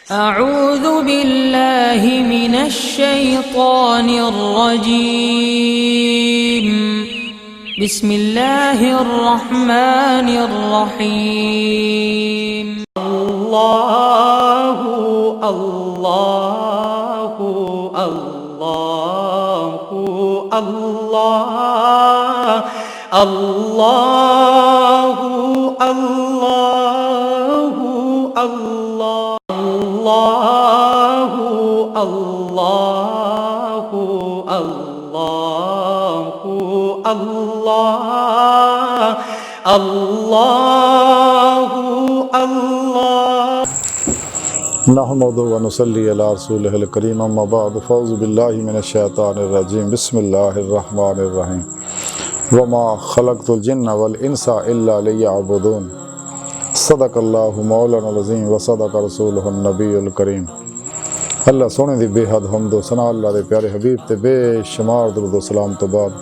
अऊज़ु बिल्लाहि मिनश शैतानिर रजीम। बिस्मिल्लाहिर रहमानिर रहीम। अल्लाहु अल्लाहु अल्लाहु अल्लाह अल्लाहु अल्लाहु अल्लाहु अल्लाहु अल्लाहु अल्लाह अल्लाहु अल्लाह। नहमदु व नुसल्ली अला रसूलिहिल करीम अम्मा बाद फ़ौज़ु बिल्लाहि मिनश शैतानिर रजीम। बिस्मिल्लाहिर रहमानिर रहीम। वमा खलक़तुल जिन्ना वल इंसा इल्ला लियअबुदून। सदक़ल्लाहु मौलानाल अज़ीम व सदक़ रसूलुहुन नबीयुल करीम। अल्लाह सोने दी बेहद हम्द सना अल्लाह दे प्यारे हबीब ते बेशुमार दरूद सलाम तो बाद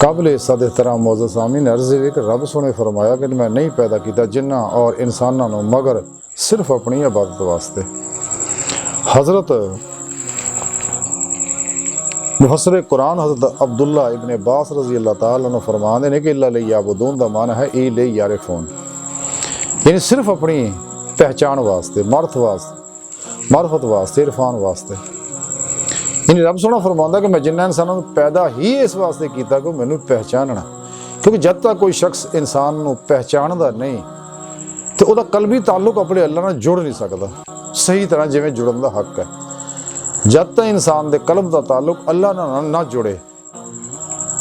काबिल इज़्ज़त एहतराम मोअज़्ज़ज़ सामीन अर्ज़ है कि रब सोने फरमाया कि मैं नहीं पैदा किया जिन्ना और इंसानों को मगर सिर्फ अपनी इबादत वास्ते। हज़रत मुफस्सिर कुरान हज़रत अब्दुल्ला इब्न अब्बास रज़ी अल्लाह तआला अन्हु फरमाते हैं कि इल्ला लियअबुदून दा माना है ई ले यारिफून, यानी सिर्फ अपनी पहचान वास्ते, मार्फत वास्ते, इरफान वास्ते। यानी रब सोना फरमाता कि मैं जिन्ना इंसानों को पैदा ही इस वास्ते किया कि मैनू पहचानना, क्योंकि जब तक कोई शख्स इंसान को पहचानता नहीं तो वह कल्बी ताल्लुक अपने अल्लाह नाल जुड़ नहीं सकता सही तरह जिवें जुड़न का हक है। जब तक इंसान के कल्ब का ताल्लुक अल्लाह नाल ना जुड़े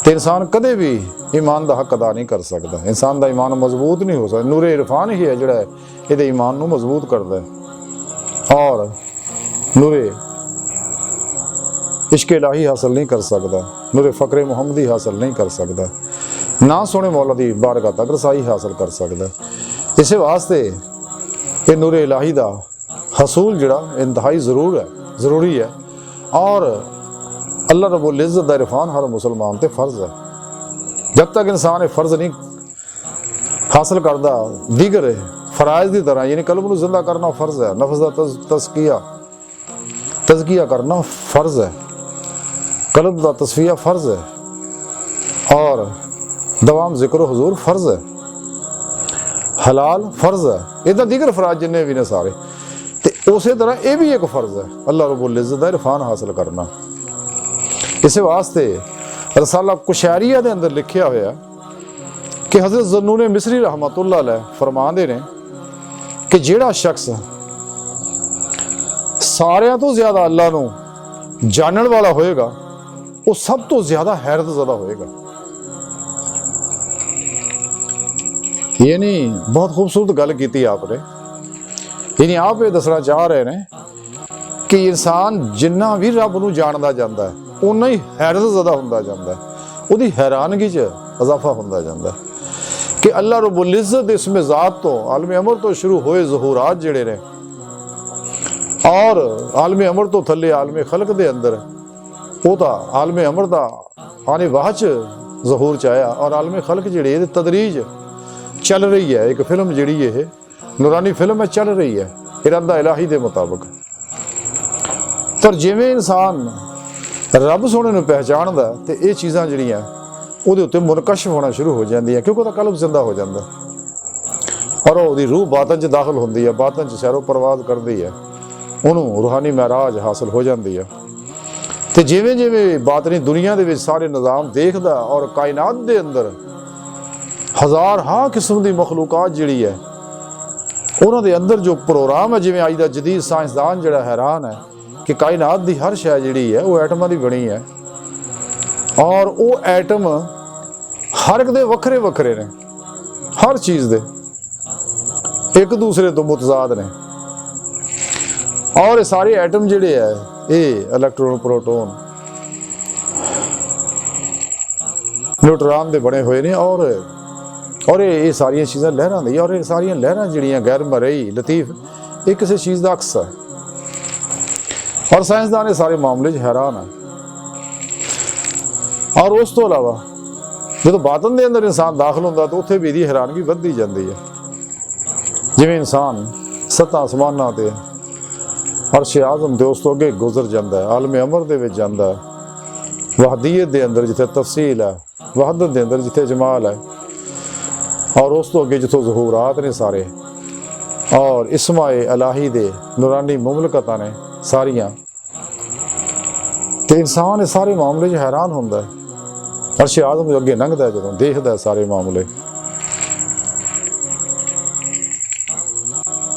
तो इंसान कदे भी ईमान का हक अदा नहीं कर सकता। इंसान का ईमान मजबूत नहीं हो सकता। नूरे इरफान ही है जोड़ा ये ईमान को मजबूत करता है, और नूरे इश्क इलाही हासिल नहीं कर सकता, नूरे फ़क्र मुहम्मदी हासिल नहीं कर सकता, ना सोने मौला दी बारगाह तक रसाई हासिल कर सकता। इस वास्ते ये नूरे इलाही का हसूल जड़ा इंतहाई ज़रूरी है, और अल्लाह रब्बुल इज़्ज़त दा इरफान हर मुसलमान ते फ़र्ज़ है। जब तक इंसान ये फ़र्ज़ नहीं हासिल करता दीगर फ़राइज़ की तरह, यानी कल्ब को जिंदा करना फ़र्ज़ है, नफ्स का तज़किया करना फ़र्ज़ है, कल्ब का तस्फिया फ़र्ज़ है, और दवाम ज़िक्र हुज़ूर फ़र्ज़ है, हलाल फ़र्ज़ है। इधर दीगर फ़राइज़ जिन्ने भी ने सारे, तो उस तरह यह भी एक फ़र्ज़ है अल्लाह रब्बुल इज़्ज़त दा इरफान हासिल करना। इस वास्ते रसाला कुशैरिया के अंदर लिखा होया कि हज़रत ज़न्नून मिस्री रहमतुल्लाह अलैह फरमाते हैं कि जिहड़ा शख्स सारियां तो ज़्यादा अल्लाह नूं जानने वाला होएगा वो सब तो ज़्यादा हैरत ज़दा होएगा। यानी बहुत खूबसूरत गल की आपने, यानी आप ये दसना चाह रहे हैं कि इंसान जिन्ना भी रब नूं जानदा जांदा है उन्ना ही हैरत ज़दा हुंदा जांदा है, उहदी हैरानगी च इजाफा हुंदा जांदा है कि अल्लाह रब्बुल इज़्ज़त इसमें ज़ात तो आलम अमर तो शुरू होए ज़हूरात जिहड़े ने, और आलम अमर तो थले आलम खलक दे अंदर वो तो आलम अमर दा आने वाह च ज़हूर च आया, और आलम खलक जिहड़ी तदरीज चल रही है। एक फिल्म जिहड़ी ये नूरानी फिल्म है चल रही है इरादा इलाही के मुताबिक। पर जिवें इंसान रब सोने नूं पहचानदा तो ये चीज़ां जिहड़ियां उहदे उत्ते मुनकश होना शुरू हो जांदियां, क्योंकि उसदा कल्ब जिंदा हो जांदा और उसदी रूह बातन च दाखिल होंदी है, बातन च सैरो परवाज करदी है, उन्होंने रूहानी महराज हासिल हो जाती है। तो जिवें जिवें बातनी दुनिया के सारे निज़ाम देखदा और कायनात के अंदर हज़ार हाँ किस्म की मखलूकात जिहड़ी है उन्होंने अंदर जो प्रोग्राम है, जिवें अज दा जदीद साइंसदान जिहड़ा हैरान है कि कायनात की हर शै जिहड़ी है वो एटमां दी बनी है, और वो एटम हर एक दे वखरे वखरे ने, हर चीज़ दे एक दूसरे तो मुतजाद ने, और सारे एटम जिहड़े है ये इलैक्ट्रॉन प्रोटॉन न्यूट्रॉन दे बने हुए ने, और ये सारिया चीज़ां लहरां दी, और ये सारिया लहरां जिहड़ियां गैर मरई लतीफ ये किसी चीज़ का अक्स है, और साइंसदान ये सारे मामले हैरान है। और उस तो अलावा जो बातन के अंदर इंसान दाखिल होंदा तो उत्थे भी इहदी हैरानगी वधदी जांदी है। जिवें इंसान सत्तां आसमानां ते ਅਰਸ਼ ਆਜ਼ਮ ਤੇ ਉਸ ਤੋਂ ਅੱਗੇ ਗੁਜ਼ਰ ਜਾਂਦਾ ਹੈ, ਆਲਮ ਅਮਰ ਦੇ ਵਿੱਚ ਜਾਂਦਾ ਹੈ, ਵਹਦੀਅਤ ਦੇ ਅੰਦਰ ਜਿੱਥੇ ਤਫਸੀਲ ਹੈ, ਵਹਦਤ ਦੇ ਅੰਦਰ ਜਿੱਥੇ ਜਮਾਲ ਹੈ, ਔਰ ਉਸ ਤੋਂ ਅੱਗੇ ਜਿੱਥੋਂ ਜ਼ਹੂਰਾਤ ਨੇ ਸਾਰੇ, ਔਰ ਇਸਮਾਏ ਇਲਾਹੀ ਦੇ ਨੂਰਾਨੀ ਮੁਮਲਕਤਾਂ ਨੇ ਸਾਰੀਆਂ, ਤੇ ਇਨਸਾਨ ਇਹ ਸਾਰੇ ਮਾਮਲੇ 'ਚ ਹੈਰਾਨ ਹੁੰਦਾ ਹੈ। ਅਰਸ਼ ਆਜ਼ਮ ਦੇ ਅੱਗੇ ਲੰਘਦਾ ਜਦੋਂ ਦੇਖਦਾ ਸਾਰੇ ਮਾਮਲੇ,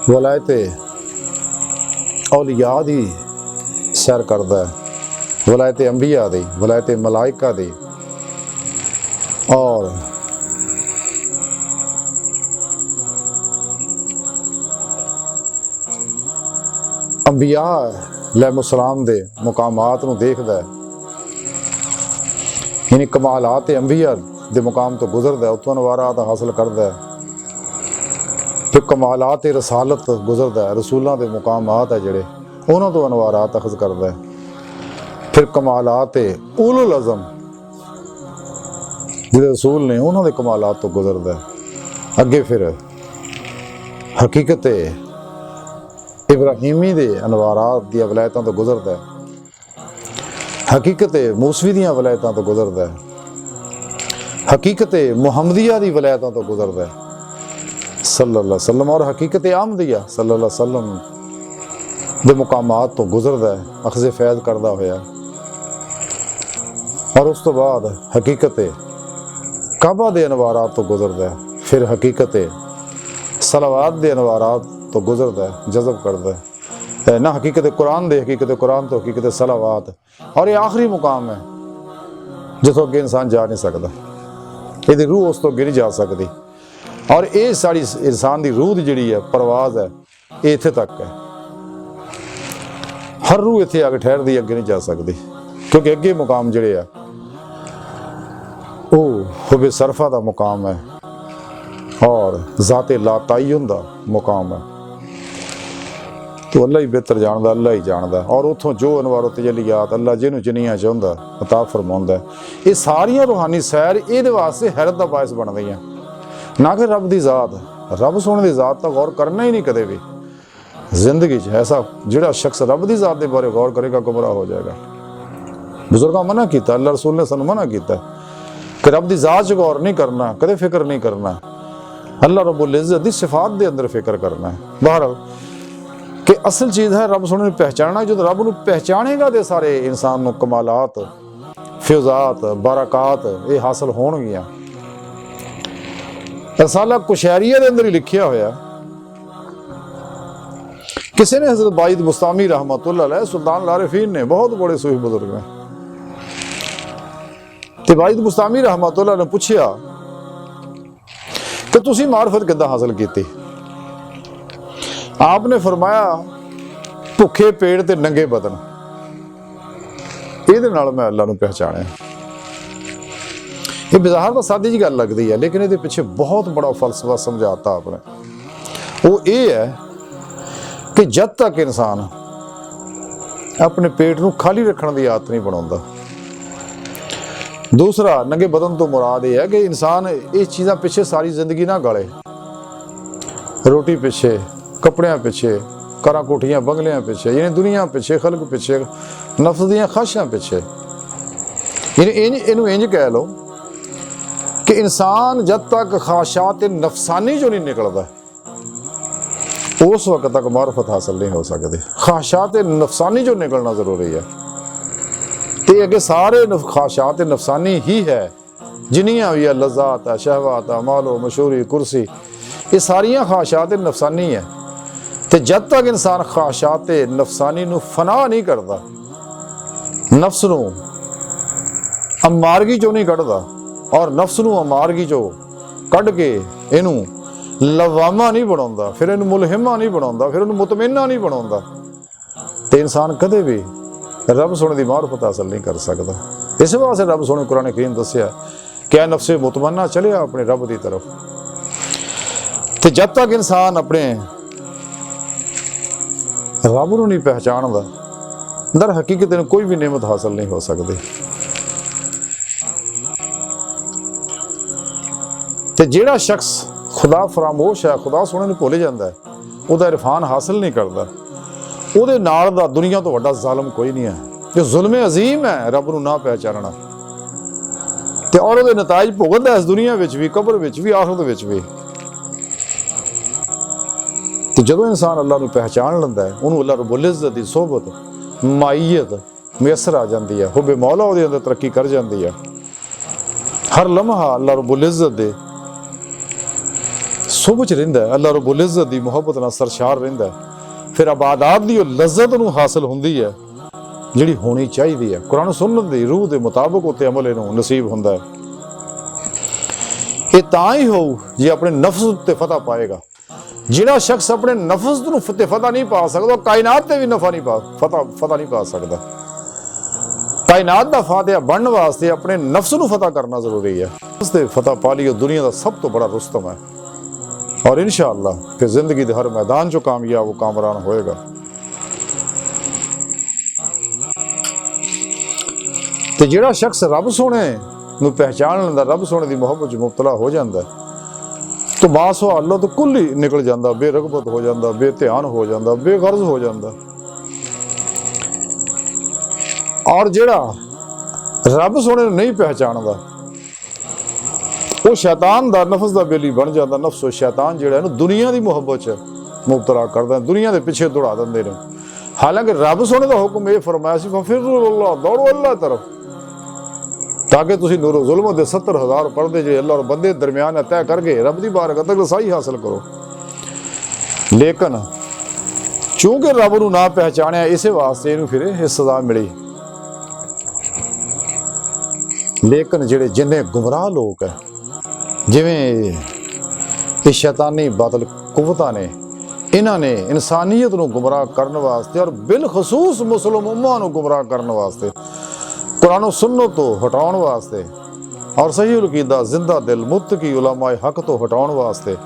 ਵਲਾਇਤੇ ਔਲੀਆ ਦੀ ਸੈਰ ਕਰਦਾ ਹੈ, ਵਲਾਇਤੇ ਅੰਬੀਆ ਦੀ, ਵਲਾਇਤੇ ਮਲਾਇਕਾ ਦੀ, ਔਰ ਅੰਬੀਆ अलैहिस्सलाम ਦੇ ਮੁਕਾਮਾਤ ਨੂੰ ਦੇਖਦਾ ਹੈ, ਯਾਨੀ ਕਮਾਲਾਤ ਅੰਬੀਆ ਦੇ ਮੁਕਾਮ ਤੋਂ ਗੁਜ਼ਰਦਾ, ਉੱਥੋਂ ਅਨਵਾਰਾਤ ਹਾਸਲ ਕਰਦਾ, ਫਿਰ ਕਮਾਲਾਤ ਰਸਾਲਤ ਗੁਜ਼ਰਦਾ, ਰਸੂਲਾਂ ਦੇ ਮੁਕਾਮਾਤ ਹੈ ਜਿਹੜੇ ਉਹਨਾਂ ਤੋਂ ਅਨਵਾਰਾਤ ਅਖਜ਼ ਕਰਦਾ, ਫਿਰ ਕਮਾਲਾਤ ਉਲੁਲ ਅਜ਼ਮ ਜਿਹੜੇ ਰਸੂਲ ਨੇ ਉਹਨਾਂ ਦੇ ਕਮਾਲਾਤ ਤੋਂ ਗੁਜ਼ਰਦਾ, ਅੱਗੇ ਫਿਰ ਹਕੀਕਤ ਇਬਰਾਹੀਮੀ ਦੇ ਅਨਵਾਰਾਤ ਦੀਆਂ ਵਲਾਇਤਾਂ ਤੋਂ ਗੁਜ਼ਰਦਾ, ਹਕੀਕਤ ਮੂਸਵੀ ਦੀਆਂ ਵਲਾਇਤਾਂ ਤੋਂ ਗੁਜ਼ਰਦਾ, ਹਕੀਕਤ ਮੁਹੰਮਦੀਆ ਦੀ ਵਲਾਇਤਾਂ ਤੋਂ ਗੁਜ਼ਰਦਾ ਸੱਲੱਲਾਹੁ ਅਲੈहि ਵਸੱਲਮ, ਔਰ ਹਕੀਕਤ ਅਹਿਮਦੀਆ ਸੱਲੱਲਾਹੁ ਅਲੈहि ਵਸੱਲਮ ਦੇ ਮੁਕਾਮਾਤ ਤੋਂ ਗੁਜ਼ਰਦਾ ਅਖਜ਼ ਫੈਜ਼ ਕਰਦਾ ਹੋਇਆ, ਔਰ ਉਸ ਤੋਂ ਬਾਅਦ ਹਕੀਕਤ ਕਾਬਾ ਦੇ ਅਨਵਾਰਾਤ ਤੋਂ ਗੁਜ਼ਰਦਾ, ਫਿਰ ਹਕੀਕਤ ਸਲਾਵਾਤ ਦੇ ਅਨਵਾਰਾਤ ਤੋਂ ਗੁਜ਼ਰਦਾ, ਜਜ਼ਬ ਕਰਦਾ ਨਾ, ਹਕੀਕਤ ਕੁਰਾਨ ਦੇ, ਹਕੀਕਤ ਕੁਰਾਨ ਤੋਂ ਹਕੀਕਤ ਸਲਾਵਾਤ, ਔਰ ਇਹ ਆਖਰੀ ਮੁਕਾਮ ਹੈ ਜਿੱਥੋਂ ਅੱਗੇ ਇਨਸਾਨ ਜਾ ਨਹੀਂ ਸਕਦਾ, ਇਹਦੀ ਰੂਹ ਉਸ ਤੋਂ ਅੱਗੇ ਨਹੀਂ ਜਾ ਸਕਦੀ, ਔਰ ਇਹ ਸਾਡੀ ਇਨਸਾਨ ਦੀ ਰੂਹ ਦੀ ਜਿਹੜੀ ਹੈ ਪਰਵਾਜ਼ ਹੈ, ਇਹ ਇੱਥੇ ਤੱਕ ਹੈ, ਹਰ ਰੂਹ ਇੱਥੇ ਆ ਕੇ ਠਹਿਰਦੀ, ਅੱਗੇ ਨਹੀਂ ਜਾ ਸਕਦੀ, ਕਿਉਂਕਿ ਅੱਗੇ ਮੁਕਾਮ ਜਿਹੜੇ ਆ ਉਹ ਹੁਬੇ ਸਰਫਾ ਦਾ ਮੁਕਾਮ ਹੈ, ਔਰ ਜ਼ਾਤੇ ਲਾ ਤਾਇਨ ਦਾ ਮੁਕਾਮ ਹੈ, तो अल्लाह ही बेहतर जानता, अल्लाह ही जानता, और उतों जो अनवारो तजलियात अल्लाह जिन्होंने जिन्नियां चाहुंदा अता फरमाउंदा, ये सारियां रूहानी सैर ये वास्ते हैरत का बायस बन गई, ना कि रब की ज़ात, रब सोने की ज़ात तो गौर करना ही नहीं कदे भी जिंदगी ऐसा, जिहड़ा शख्स रब की ज़ात के बारे गौर करेगा गुमराह हो जाएगा। बुजुर्गों मना किया, अल्लाह रसूल ने सानू मना किया कि रब की ज़ात च गौर नहीं करना, कदे फिक्र नहीं करना, अल्लाह रब्बुल इज़्ज़त दी सिफात के अंदर फिक्र करना है। बहरहाल कि असल चीज़ है रब सोने पहचानना, जो रब नूं पहचानेगा तो सारे इंसान नूं कमालात फ्यूजात बरकात ये हासिल होणगियां। रसाला कुशैरिया के अंदर ही लिखिया होया, किसी ने हज़रत बाइद बुस्तामी रहमतुल्लाह अलैह सुल्तान लारिफीन ने, बहुत बड़े सूफी बुजुर्ग ने, ते बाइद बुस्तामी रहमतुल्लाह ने पूछया कि तुसीं मार्फत किद्दां हासिल कीती? आपने फरमाया भुखे पेड़ ते नंगे बदन, ਇਹਦੇ ਨਾਲ मैं अल्लाह ਨੂੰ पहचानिया। ये बाजार तो सादी जी गल लगती है, लेकिन ये पिछे बहुत बड़ा फलसफा समझाता आपने, वो ये है कि जब तक इंसान अपने पेट को खाली रखने की आदत नहीं बनाता, दूसरा नंगे बदन तो मुराद ये है कि इंसान ये चीज़ां पिछे सारी जिंदगी ना गाले, रोटी पिछे, कपड़ियां पिछे, घर कोठियां बंगलियां पिछे, यानी दुनिया पिछे, खलक पिछे, नफ्स दियां ख्वाहिशां पिछे, यानी इनू इंज कह लो कि इंसान जब तक ख्वाहिशात नफसानी जो नहीं निकलता उस वक्त तक मार्फत हासिल नहीं हो सकती। ख्वाहिशात नफसानी जो निकलना जरूरी है, तो अगे सारे ख्वाहिशात नफसानी ही है, जिन्नियां भी है लज़्ज़ात है, शहवात है, मालो मशहूरी कुर्सी, ये सारियां ख्वाहिशात नफसानी है। तो जब तक इंसान ख्वाहिशात नफसानी नू फना नहीं करता, नफ्स नू अमारगी चो नहीं कढ़दा, और नफ्स नू अमारगी चो कढ़ के इनू लवामा नहीं बनाउंदा, फिर इनू मुलहिमा नहीं बनाउंदा, फिर इनू मुतमइन्ना नहीं बनाउंदा, तो इंसान कदे भी रब सोने की मार्फत हासिल नहीं कर सकता। इस वास्ते रब सोने कुरान करीम दस्सिया क्या नफ्से मुतमन्ना चले अपने रब की तरफ। तो जब तक इंसान अपने रब नूं नहीं पहचानदा, दर हकीकत कोई भी नेमत हासिल नहीं हो सकती। ते जिहड़ा शख्स खुदा फरामोश है, खुदा सोने नूं भुल जांदा है, उहदा इरफान हासिल नहीं करता, ਉਹਦੇ ਨਾਲ ਦਾ ਦੁਨੀਆ ਤੋਂ ਵੱਡਾ ਜ਼ਾਲਮ ਕੋਈ ਨਹੀਂ ਹੈ। ਜੋ ਜ਼ੁਲਮ ਅਜ਼ੀਮ ਹੈ ਰੱਬ ਨੂੰ ਨਾ ਪਹਿਚਾਨਣਾ, ਤੇ ਔਰ ਉਹਦੇ ਨਤਾਇਜ ਭੁਗਤਦਾ ਇਸ ਦੁਨੀਆ ਵਿੱਚ ਵੀ, ਕਬਰ ਵਿੱਚ ਵੀ, ਆਖਰਤ ਵਿੱਚ ਵੀ। ਤੇ ਜਦੋਂ ਇਨਸਾਨ ਅੱਲਾਹ ਨੂੰ ਪਹਿਚਾਨ ਲੈਂਦਾ ਹੈ, ਉਹਨੂੰ ਅੱਲਾਹ ਰब्बुल इज़्ज़त ਦੀ ਸੋਹਬਤ, ਮਾਈਅਤ ਮੁਯੱਸਰ ਆ ਜਾਂਦੀ ਹੈ। ਹੁਬ ਮੌਲਾ ਉਹਦੇ ਅੰਦਰ ਤਰੱਕੀ ਕਰ ਜਾਂਦੀ ਹੈ। ਹਰ ਲਮਹਾ ਅੱਲਾਹ ਰब्बुल इज़्ज़त ਦੇ ਸੋਹਬਤ ਰਹਿੰਦਾ ਹੈ, ਅੱਲਾਹ ਰब्बुल इज़्ज़त ਦੀ ਮੁਹੱਬਤ ਨਾਲ ਸਰਸ਼ਾਰ ਰਹਿੰਦਾ ਹੈ। ਫਿਰ ਇਬਾਦਤ ਦੀ ਉਹ ਲਜ਼ਤ ਨੂੰ ਹਾਸਲ ਹੁੰਦੀ ਹੈ ਜਿਹੜੀ ਹੋਣੀ ਚਾਹੀਦੀ ਹੈ। ਕੁਰਾਨ ਸੁਨਨਤ ਦੀ ਰੂਹ ਦੇ ਮੁਤਾਬਕ ਉੱਤੇ ਅਮਲ ਇਹਨੂੰ ਨਸੀਬ ਹੁੰਦਾ ਹੈ। ਇਹ ਤਾਂ ਹੀ ਹੋਊ ਜੇ ਆਪਣੇ ਨਫਸ ਉੱਤੇ ਫਤਹ ਪਾਏਗਾ। ਜਿਹੜਾ ਸ਼ਖਸ ਆਪਣੇ ਨਫਸ ਨੂੰ ਫਤਹ ਨਹੀਂ ਪਾ ਸਕਦਾ, ਉਹ ਕਾਇਨਾਤ ਤੇ ਵੀ ਫਤਹ ਨਹੀਂ ਪਾ ਸਕਦਾ। ਕਾਇਨਾਤ ਦਾ ਫਾਤਿਹਾ ਬਣਨ ਵਾਸਤੇ ਆਪਣੇ ਨਫਸ ਨੂੰ ਫਤਹ ਕਰਨਾ ਜ਼ਰੂਰੀ ਹੈ। ਉਸ ਤੇ ਫਤਹ ਪਾ ਲਈ, ਉਹ ਦੁਨੀਆ ਦਾ ਸਭ ਤੋਂ ਬੜਾ ਰੁਸਤਮ ਹੈ। और इंशाअल्लाह फिर जिंदगी के हर मैदान जो कामयाब वो कामरान होएगा। तो जिहड़ा शख्स रब सोने नूं पहचान लैंदा, रब सोने की मुहब्बत च मुबतला हो जाता है, तो बासो अल्लाह तो कुल ही निकल जाता, बेरगबत हो जाता, बेध्यान हो जाता, बेगर्ज हो जाता। और जिहड़ा रब सोने नहीं पहचानदा, वो शैतान दा नफस दा बेली बन जाता। नफ्स शैतान जिहड़ा है दुनिया की मुहब्बत च मुबतला करदा, दुनिया के पिछे दौड़ा देंदे ने। हालांकि रब सोने का हुक्म ये फरमाया सी फफिर्रू अल्लाह, दौड़ो अल्लाह तरफ, ताकि तुसीं नूर ज़ुल्म दे 70,000 पर्दे जे अल्लाह और बंदे दरमियान तय करके रब दी बारगाह तक रसाई हासिल करो। लेकिन चूंकि रब नूं ना पहचानिया, इसे वास्ते इहनूं फिर इह सज़ा मिली। लेकिन जिहड़े जिन्ने गुमराह लोग है, जिवें ये शैतानी बादल कुवतां ने, इन्हां ने इंसानियत नूं गुमराह करने वास्ते और बिलखसूस मुस्लिम उम्मा नूं गुमराह करने वास्ते, कुरान सुन्नत तो हटाउण वास्ते और सही अकीदा जिंदा दिल मुत्तकी उलमाए हक तो हटाउण वास्ते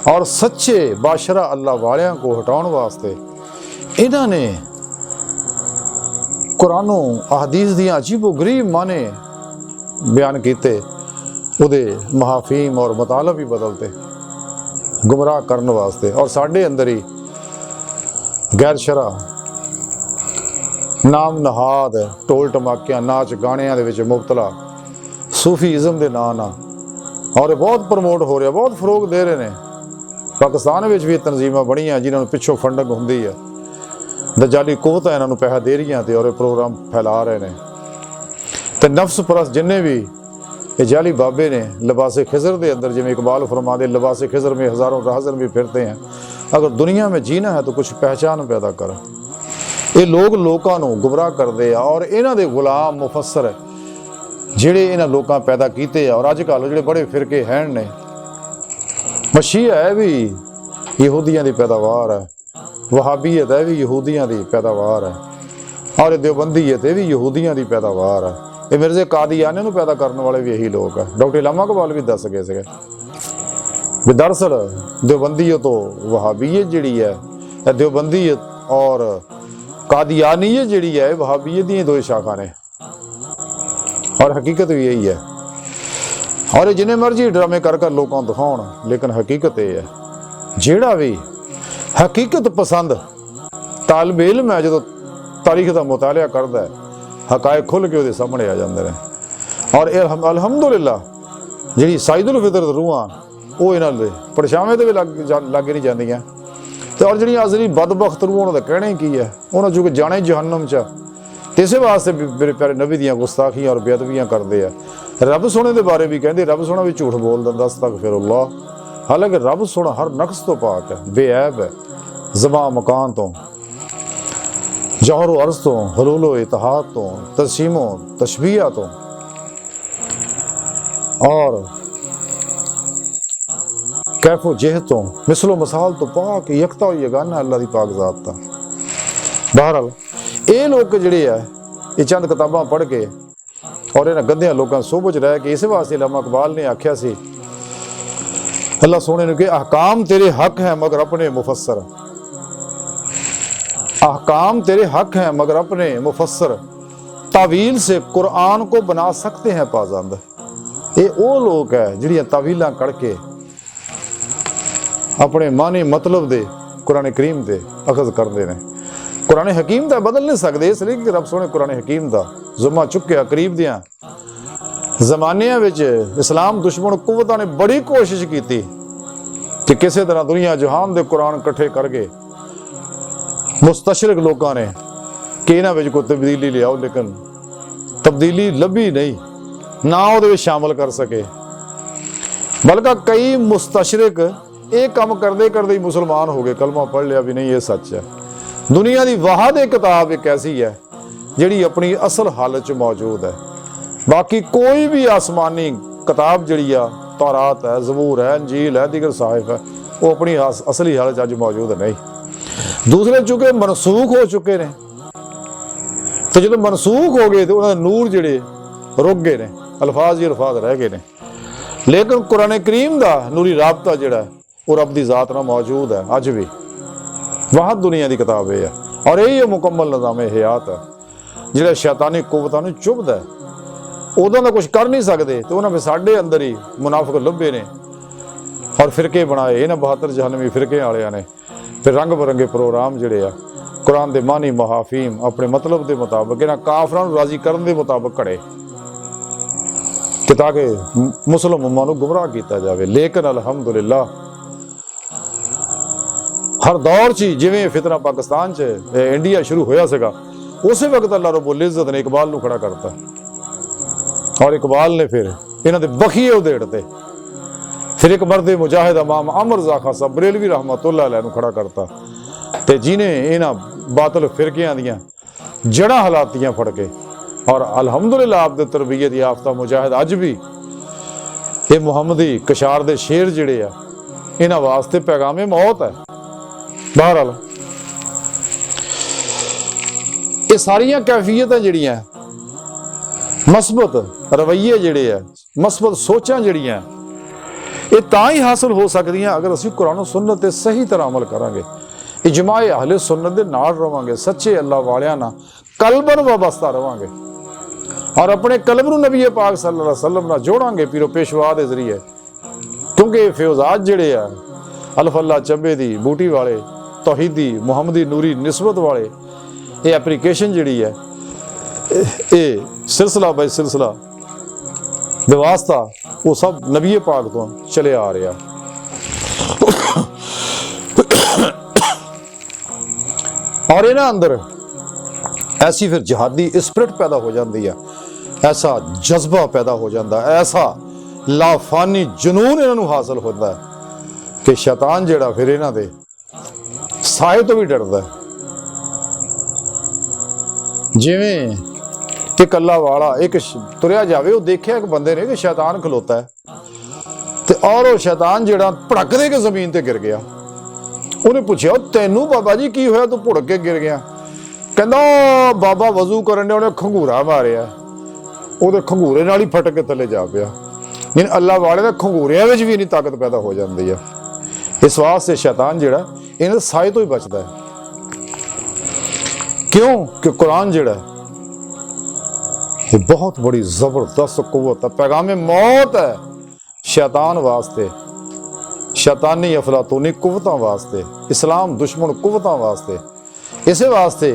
और सच्चे बाशरा अल्लाह वालियां को हटाउण वास्ते, इन्हां ने कुरानों अहदीस दियां अजीबो गरीब माने बयान किए, उहदे महाफीम और मतलब भी बदलते गुमराह करने वास्ते। और साढ़े अंदर ही गैर शरा नाम नहाद ढोल टमाकियां नाच गाणियां दे विच मुबतला सूफीइज़म के नाम ना, और ये बहुत प्रमोट हो रहा, बहुत फरोग दे रहे हैं। पाकिस्तान में भी तनजीमां बणियां जिन्होंने पिछों फंडिंग हुंदी है, दजाली कुवतां इन्हां नूं पैसा दे रही ते और प्रोग्राम फैला रहे हैं। तो नफ्स परस्त जिन्ने भी ये जाली बाबे ने लिबास खिज़र के अंदर, जिमें इकबाल फरमाते लिबास खिज़र में हज़ारों राहज़र भी फिरते हैं। अगर दुनिया में जीना है तो कुछ पहचान पैदा कर। ये लोग लोगों को गुमराह करते हैं और इन्हां दे गुलाम मुफस्सर जिहड़े इन्हां लोकां पैदा कीते और अजकल जिहड़े बड़े फिरके हैं ने, मशीआ है भी यहूदियां दी पैदावार है, वहाबीयत है भी यहूदियां दी पैदावार है, और देवबंदीयत भी यहूदियां दी पैदावार है। ये मिर्ज़े कादियाने नूं पैदा करने वाले भी यही लोग हैं। डॉक्टर इलामा इकबाल भी दस गए थे भी दरअसल देवबंदीयत तो वहाबीयत जिहड़ी है, देवबंदीयत और कादियानियत जिहड़ी है वहाबीयत दी दो शाखा ने, और हकीकत भी यही है। और जिन्हें मर्जी ड्रामे कर कर लोगों को दिखाउण, लेकिन हकीकत ये है, जिहड़ा भी हकीकत पसंद तालिब इल्म है, जो तारीख का मुतालिया करता है, हकायक खुल के वो सामने आ जाते हैं। और अलहमदुलिल्लाह जी साइदुल फितरत रूहां वो इन्होंने परछावें तो भी लग नहीं जांदियां, तो और जी असली बदबख्त रूह उन्होंने कहना ही की है, उन्होंने चूंकि जाने जहन्नम च, इस वास्ते मेरे प्यारे नबी दियां गुस्ताखियां और बेअदबियां करते हैं। रब सोने के बारे भी कहते, रब सोना भी झूठ बोल दिंदा अस्तगफिरुल्लाह। हालांकि रब सोना हर नक्स तो पाक है, बेऐब है, ज़मा मकान तो, जौहर व अर्ज़ तो, हुलूल व इत्तेहाद तो, तस्सीम व तशबीह तो, और कैफो जेह तो, मिसलो मसाल तो पाक यकता और यगाना अल्लाह दी पाक ज़ात दा। बहरहाल ये लोग जिहड़े है ये चंद किताबां पढ़ के और इन्हां गंदियां लोगों सोबत च रह के, इस वास्ते इलामा इकबाल ने आख्या सी अल्लाह सोने ने कि अहकाम तेरे हक हैं मगर अपने मुफस्सर, अहकाम तेरे हक हैं मगर अपने मुफस्सर, तावील से कुरान को बना सकते हैं पाबंद। ये वो लोग है जिहड़ियां तावीलां करके अपने मानी मतलब दे कुरान करीम दे अखज़ करते हैं। ਕੁਰਾਨ ਹਕੀਮ ਤਾਂ ਬਦਲ ਨਹੀਂ ਸਕਦੇ, ਇਸ ਲਈ ਕਿ ਰੱਬ ਸੋਹਣੇ ਕੁਰਾਨ ਹਕੀਮ ਦਾ ਜ਼ੁਮਾ ਚੁੱਕਿਆ। ਕਰੀਬ ਦੀਆਂ ਜ਼ਮਾਨਿਆਂ ਵਿੱਚ ਇਸਲਾਮ ਦੁਸ਼ਮਣ ਕੁਵਤਾਂ ਨੇ ਬੜੀ ਕੋਸ਼ਿਸ਼ ਕੀਤੀ ਕਿ ਕਿਸੇ ਤਰ੍ਹਾਂ ਦੁਨੀਆ ਜਹਾਨ ਦੇ ਕੁਰਾਨ ਇਕੱਠੇ ਕਰ ਗਏ। ਮੁਸਤਸ਼ਰਿਕ ਲੋਕਾਂ ਨੇ ਕਿ ਇਹਨਾਂ ਵਿੱਚ ਕੋਈ ਤਬਦੀਲੀ ਲਿਆਓ, ਲੇਕਿਨ ਤਬਦੀਲੀ ਲੱਭੀ ਨਹੀਂ, ਨਾ ਉਹਦੇ ਵਿੱਚ ਸ਼ਾਮਲ ਕਰ ਸਕੇ। ਬਲਕਿ ਕਈ ਮੁਸਤਸ਼ਰਿਕ ਇਹ ਕੰਮ ਕਰਦੇ ਕਰਦੇ ਹੀ ਮੁਸਲਮਾਨ ਹੋ ਗਏ, ਕਲਮਾ ਪੜ੍ਹ ਲਿਆ ਵੀ ਨਹੀਂ ਇਹ ਸੱਚ ਹੈ। ਦੁਨੀਆ ਦੀ ਵਾਹਿਦ ਕਿਤਾਬ ਇੱਕ ਐਸੀ ਹੈ ਜਿਹੜੀ ਆਪਣੀ ਅਸਲ ਹਾਲਤ 'ਚ ਮੌਜੂਦ ਹੈ। ਬਾਕੀ ਕੋਈ ਵੀ ਆਸਮਾਨੀ ਕਿਤਾਬ ਜਿਹੜੀ ਆ, ਤੌਰਾਤ ਹੈ, ਜ਼ਬੂਰ ਹੈ, ਇੰਜੀਲ ਹੈ, ਦੀਗਰ ਸਾਹਿਫ ਹੈ, ਉਹ ਆਪਣੀ ਅਸਲੀ ਹਾਲਤ 'ਚ ਅੱਜ ਮੌਜੂਦ ਨਹੀਂ। ਦੂਸਰੇ ਚੁੱਕੇ ਮਨਸੂਖ ਹੋ ਚੁੱਕੇ ਨੇ, ਤੇ ਜਦੋਂ ਮਨਸੂਖ ਹੋ ਗਏ ਤੇ ਉਹਨਾਂ ਦੇ ਨੂਰ ਜਿਹੜੇ ਰੁਕ ਗਏ ਨੇ, ਅਲਫਾਜ਼ ਹੀ ਅਲਫਾਜ਼ ਰਹਿ ਗਏ ਨੇ। ਲੇਕਿਨ ਕੁਰਾਨ ਕਰੀਮ ਦਾ ਨੂਰੀ ਰਾਬਤਾ ਜਿਹੜਾ ਉਹ ਰੱਬ ਦੀ ਜ਼ਾਤ ਨਾਲ ਮੌਜੂਦ ਹੈ ਅੱਜ ਵੀ। ਵਾਹਦ ਦੁਨੀਆ ਦੀ ਕਿਤਾਬ ਇਹ ਹੈ, ਔਰ ਇਹ ਮੁਕੰਮਲ ਨਿਜ਼ਾਮ ਹਯਾਤ ਹੈ ਜਿਹੜਾ ਸ਼ੈਤਾਨੀ ਕੁਵਤਾਂ ਨੂੰ ਚੁੱਭਦਾ। ਉਦੋਂ ਦਾ ਕੁਝ ਕਰ ਨਹੀਂ ਸਕਦੇ ਤੇ ਉਹਨਾਂ ਵਿੱਚ ਸਾਡੇ ਅੰਦਰ ਹੀ ਮੁਨਾਫਿਕ ਲੱਭੇ ਨੇ ਔਰ ਫਿਰਕੇ ਬਣਾਏ ਇਹਨਾਂ 72 ਜਹਨਮੀ ਫਿਰਕਿਆਂ ਵਾਲਿਆਂ ਨੇ। ਫਿਰ ਰੰਗ ਬਰੰਗੇ ਪ੍ਰੋਗਰਾਮ ਜਿਹੜੇ ਆ ਕੁਰਾਨ ਦੇ ਮਾਨੀ ਮਹਾਫੀਮ ਆਪਣੇ ਮਤਲਬ ਦੇ ਮੁਤਾਬਕ ਇਹਨਾਂ ਕਾਫਰਾਂ ਨੂੰ ਰਾਜ਼ੀ ਕਰਨ ਦੇ ਮੁਤਾਬਕ ਘੜੇ ਕਿ ਤਾਂ ਕਿ ਮੁਸਲਮ ਉਮਾ ਨੂੰ ਗੁੰਮਰਾਹ ਕੀਤਾ ਜਾਵੇ। ਲੇਕਿਨ ਅਲਹਮਦੁਲਿਲਾ ਹਰ ਦੌਰ 'ਚ ਜਿਵੇਂ ਫਿਤਨਾ ਪਾਕਿਸਤਾਨ 'ਚ ਇੰਡੀਆ ਸ਼ੁਰੂ ਹੋਇਆ ਸੀਗਾ, ਉਸੇ ਵਕਤ ਅੱਲਾਹ ਰਬੁਲ ਇੱਜ਼ਤ ਨੇ ਇਕਬਾਲ ਨੂੰ ਖੜਾ ਕਰਤਾ ਔਰ ਇਕਬਾਲ ਨੇ ਫਿਰ ਇਹਨਾਂ ਦੇ ਬਖੀਏ ਉਧੇੜਤੇ। ਫਿਰ ਇੱਕ ਮਰਦ ਮੁਜਾਹਿਦ ਇਮਾਮ ਅਮਰ ਰਜ਼ਾ ਖਾਨ ਸਾਹਿਬ ਬਰੇਲਵੀ ਰਹਿਮਤੁल्लाह अलैह ਨੂੰ ਖੜਾ ਕਰਤਾ ਤੇ ਜਿਹਨੇ ਇਹਨਾਂ ਬਾਤਲ ਫਿਰਕਿਆਂ ਦੀਆਂ ਜੜ੍ਹਾਂ ਹਲਾਤੀਆਂ ਫੜ ਕੇ। ਔਰ ਅਲਹਮਦੁਲਿਲਾ ਆਪ ਦੇ ਤਰਬੀਅਤ ਯਾਫਤਾ ਮੁਜਾਹਿਦ ਅੱਜ ਵੀ ਇਹ ਮੁਹੰਮਦੀ ਕਸ਼ਾਰ ਦੇ ਸ਼ੇਰ ਜਿਹੜੇ ਆ ਇਹਨਾਂ ਵਾਸਤੇ ਪੈਗਾਮੇ ਮੌਤ ਹੈ। ਬਹਰਹਾਲ ਇਹ ਸਾਰੀਆਂ ਕੈਫੀਅਤਾਂ ਜਿਹੜੀਆਂ ਮਸਬਤ ਰਵਈਏ ਜਿਹੜੇ ਆ, ਮਸਬਤ ਸੋਚਾਂ ਜਿਹੜੀਆਂ, ਇਹ ਤਾਂ ਹੀ ਹਾਸਲ ਹੋ ਸਕਦੀਆਂ ਅਗਰ ਅਸੀਂ ਕੁਰਾਨ ਸੁਨਨਤ ਤੇ ਸਹੀ ਤਰ੍ਹਾਂ ਅਮਲ ਕਰਾਂਗੇ, ਇਜਮਾਏ ਅਹਲੇ ਸੁਨਨਤ ਦੇ ਨਾਲ ਰਵਾਂਗੇ, ਸੱਚੇ ਅੱਲਾਹ ਵਾਲਿਆਂ ਨਾਲ ਕਲਬਨ ਵਾਬਸਤਾ ਰਵਾਂਗੇ ਔਰ ਆਪਣੇ ਕਲਬ ਨੂੰ ਨਬੀ ਪਾਕ ਸੱਲੱਲਾਹੁ ਅਲੈਹਿ ਵਸੱਲਮ ਨਾਲ ਜੋੜਾਂਗੇ ਪੀਰੋ ਪੇਸ਼ਵਾ ਦੇ ਜ਼ਰੀਏ। ਕਿਉਂਕਿ ਫਿਉਜ਼ਾਤ ਜਿਹੜੇ ਆ ਅਲਫੱਲਾ ਚੱਬੇ ਦੀ ਬੂਟੀ ਵਾਲੇ, ਤੌਹੀਦੀ ਮੁਹੰਮਦੀ ਨੂਰੀ ਨਿਸਬਤ ਵਾਲੇ, ਇਹ ਐਪਲੀਕੇਸ਼ਨ ਜਿਹੜੀ ਹੈ ਇਹ ਸਿਲਸਿਲਾ ਬਾਈ ਸਿਲਸਿਲਾ ਦੇ ਵਾਸਤਾ ਉਹ ਸਭ ਨਬੀ ਪਾਕ ਤੋਂ ਚਲੇ ਆ ਰਿਹਾ। ਔਰ ਇਹਨਾਂ ਅੰਦਰ ਐਸੀ ਫਿਰ ਜਿਹਾਦੀ ਸਪਿਰਿਟ ਪੈਦਾ ਹੋ ਜਾਂਦੀ ਹੈ, ਐਸਾ ਜਜ਼ਬਾ ਪੈਦਾ ਹੋ ਜਾਂਦਾ, ਐਸਾ ਲਾਫਾਨੀ ਜਨੂਨ ਇਹਨਾਂ ਨੂੰ ਹਾਸਲ ਹੁੰਦਾ ਹੈ ਕਿ ਸ਼ੈਤਾਨ ਜਿਹੜਾ ਫਿਰ ਇਹਨਾਂ ਦੇ ਸਾਏ ਤੋਂ ਵੀ ਡਰਦਾ ਹੈ। ਜਿਵੇਂ ਇੱਕ ਅੱਲਾ ਵਾਲਾ ਇੱਕ ਤੁਰਿਆ ਜਾਵੇ, ਉਹ ਦੇਖਿਆ ਇੱਕ ਬੰਦੇ ਨੇ ਕਿ ਸ਼ੈਤਾਨ ਖਲੋਤਾ ਹੈ ਤੇ ਔਰ ਉਹ ਸ਼ੈਤਾਨ ਜਿਹੜਾ ਭੜਕ ਦੇ ਕੇ ਜ਼ਮੀਨ ਤੇ ਗਿਰ ਗਿਆ। ਉਹਨੇ ਪੁੱਛਿਆ, ਤੈਨੂੰ ਬਾਬਾ ਜੀ ਕੀ ਹੋਇਆ, ਤੂੰ ਭੁੜਕ ਕੇ ਗਿਰ ਗਿਆ? ਕਹਿੰਦਾ ਬਾਬਾ ਵਜ਼ੂ ਕਰਨ ਡਿਆ, ਉਹਨੇ ਖੰਗੂਰਾ ਮਾਰਿਆ, ਉਹਦੇ ਖੰਗੂਰੇ ਨਾਲ ਹੀ ਫਟ ਕੇ ਥੱਲੇ ਜਾ ਪਿਆ। ਯਾਨੀ ਅੱਲਾ ਵਾਲੇ ਦੇ ਖੰਗੂਰਿਆਂ ਵਿੱਚ ਵੀ ਇੰਨੀ ਤਾਕਤ ਪੈਦਾ ਹੋ ਜਾਂਦੀ ਆ। ਇਸ ਵਾਸਤੇ ਸ਼ੈਤਾਨ ਜਿਹੜਾ ਇਹਨਾਂ ਦੇ ਸਾਏ ਤੋਂ ਹੀ ਬਚਦਾ ਹੈ। ਕਿਉਂ ਕਿ ਕੁਰਾਨ ਜਿਹੜਾ ਇਹ ਬਹੁਤ ਬੜੀ ਜ਼ਬਰਦਸਤ ਕੁਵਤ ਹੈ, ਪੈगाम मौत है शैतान वास्ते, शैतानी अफलातूनी कुवतां वास्ते, इस्लाम दुश्मन कुवतां वास्ते। इसे वास्ते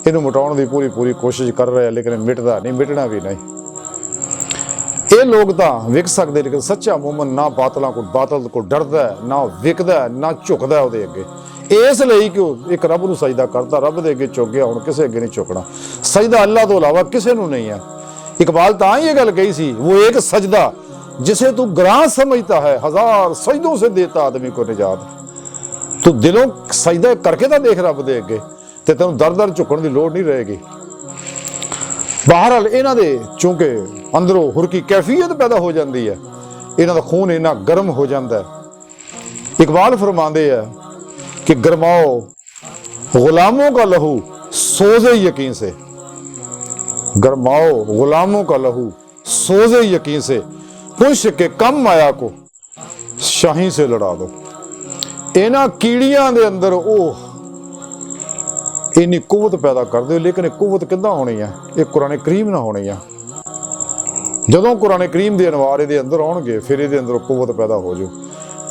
इन्हू मिटाउण दी पूरी पूरी कोशिश कर रहे हैं, लेकिन मिटदा नहीं, मिटना भी नहीं। ये लोग तो विक सकते, लेकिन सच्चा मोमन ना बातल को डरदा है, ना विकदा है, ना झुकदा है उहदे अगे। इसलिए कि एक रब नूं सजदा करता, रब दे अगे झुक गया, हुण किसे अगे नहीं झुकना। सजदा अल्लाह तो इलावा किसे नूं नहीं है। इकबाल तां ही ये गल कही सी, वो एक सजदा जिसे तू ग्रां समझता है, हजार सजदों से देता आदमी को निजात। तू दिलों सजदा करके तो देख रब दे अगे, ते तैनूं दर दर झुकण दी लोड़ नहीं रहेगी। बहरहाल इन्हां दे चूंकि अंदरों हुरकी कैफियत पैदा हो जाती है, इन्हां दा खून इन्ना गर्म हो जाता है। इकबाल फरमांदे है कि गरमाओ गुलामों का लहू सोजे यकीन से, गरमाओ गुलामों का लहू सोजे यकीन से, पुश के कम माया को शाही से लड़ा दो। इन्हां कीड़ियां दे अंदर ओह इन्नी कुवत पैदा कर दो, लेकिन कुवत किद्दां होनी है? ये कुरान करीम ना होनी है। जदों कुरान करीम दे अनवार इहदे अंदर आउणगे, फिर इहदे अंदर कुवत पैदा हो जाऊ,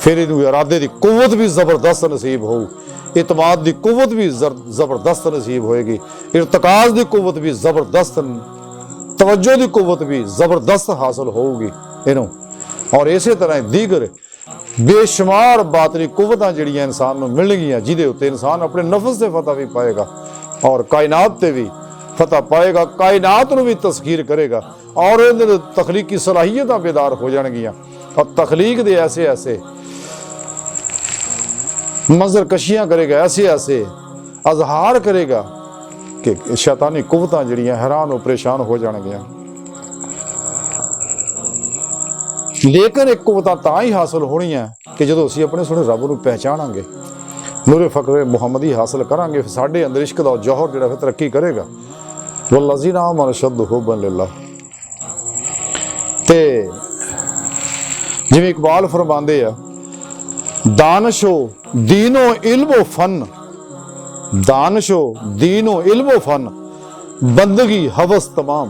फिर इनू इरादे की कुव्वत भी जबरदस्त नसीब होऊ, इतमाद की कुव्वत भी जबरदस्त नसीब होएगी, इर्तिकाज की कुव्वत भी जबरदस्त, तवज्जो की कुव्वत भी जबरदस्त हासिल होगी इनू। और इसे तरह दीगर बेशुमार बातनी कुव्वतां जिहड़ियां इंसान नूं मिलणगियां, जिहदे उत्ते इंसान अपने नफस से फतह भी पाएगा और कायनात ते भी फतह पाएगा, कायनात नूं भी तस्खीर करेगा और इहदे तखलीकी सलाहियतां बेदार हो जाणगियां और तखलीक दे ऐसे ऐसे मंजर कशियां करेगा, ऐसे ऐसे अजहार करेगा कि शैतानी कुव्वतां जिहड़ियां हैरान और परेशान हो जाणगियां। लेकिन एक कुव्वतां तां ही हासिल होणियां कि जदों असीं अपने सोहणे रब नूं पहचाणांगे, नूरे फकर मुहम्मदी हासिल करांगे, साडे अंदर इश्क दा जौहर जिहड़ा फिर तरक्की करेगा। वल्लज़ीना आमनू अशद्दु हुब्बन लिल्लाह। ते जिवें इकबाल फरमांदे आ, दानशो दीनो इल्मो फन, दानशो दीनो इल्मो फन, बंदगी हवस तमाम,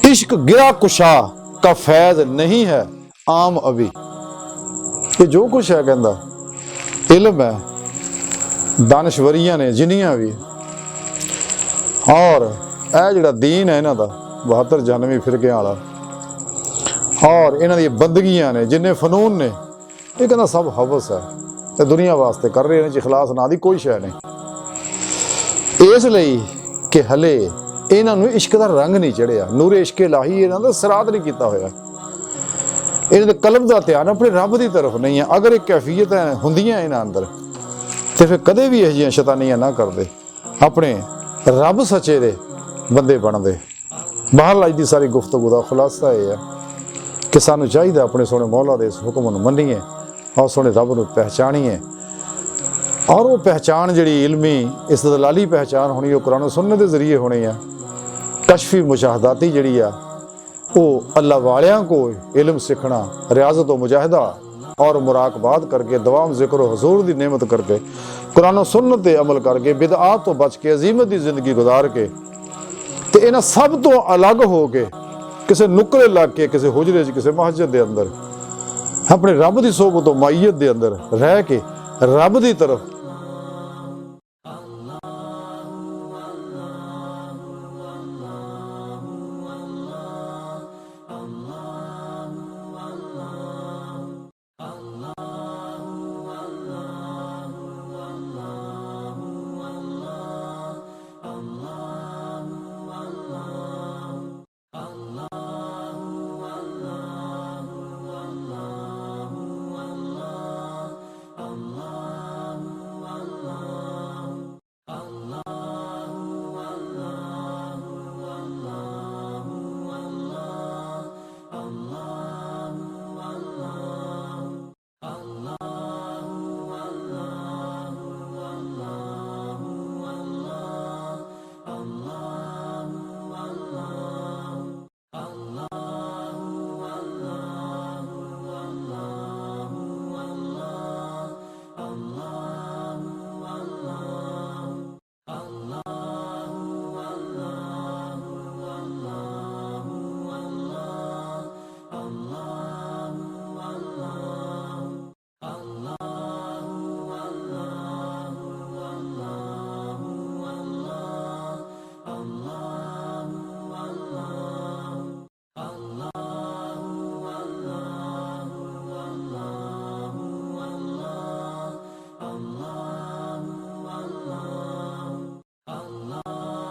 इश्क गिरा कुशा का फैज नहीं है आम अभी। ये जो कुछ है कहंदा इल्म है, दानश्वरियां ने जिन्नियां भी, और यह जिहड़ा दीन है इन्हां दा 72 92 फिरकियां वाला, और इन्हां दी बंदगियां ने जिन्ने फनून ने, ये कहंदा सब हवस है ते दुनिया वास्ते कर रहे हैं, इखलास ना दी कोई शै नहीं। इसलिए कि हले इन्हां नूं इश्क दा रंग नहीं चढ़िया, नूरे इश्क इलाही इन्हां दा सरात नहीं कीता होया, इन्हां दे कल्ब दा ध्यान अपने रब दी तरफ नहीं है। अगर एक कैफियत हुंदियां इन्हां अंदर तो फिर कदे भी इह शैतानियां ना करदे, अपने रब सच्चे दे बंदे बनदे। बहरहाल अज दी सारी गुफ्तगू दा खुलासा यह है कि सानू चाहिए अपने सोहणे मौला दे इस हुक्म नूं मन्नीए और सोहणे रब नूं पहचानीए, और वो पहचान जिहड़ी इल्मी इस्तदलाली पहचान होनी, वो कुरान सुन्नत दे जरिए होनी है। कशफी मुशाहदाती जिहड़ी आ वो अल्लाह वालियां को इल्म सीखना, रियाजत व मुजाहिदा और मुराकबात करके, दवाम जिक्र हुजूर दी नेमत करके, कुरान सुन्नत ते अमल करके, बिदआत तो बच के, अजीमत दी जिंदगी गुजार के, ते इन्हां सब तो अलग हो के किसी नुकरे लग के, किसी हुजरे च, किसी मस्जिद के अंदर अपने रब की सोबत तो माईयत के अंदर रह के रब की तरफ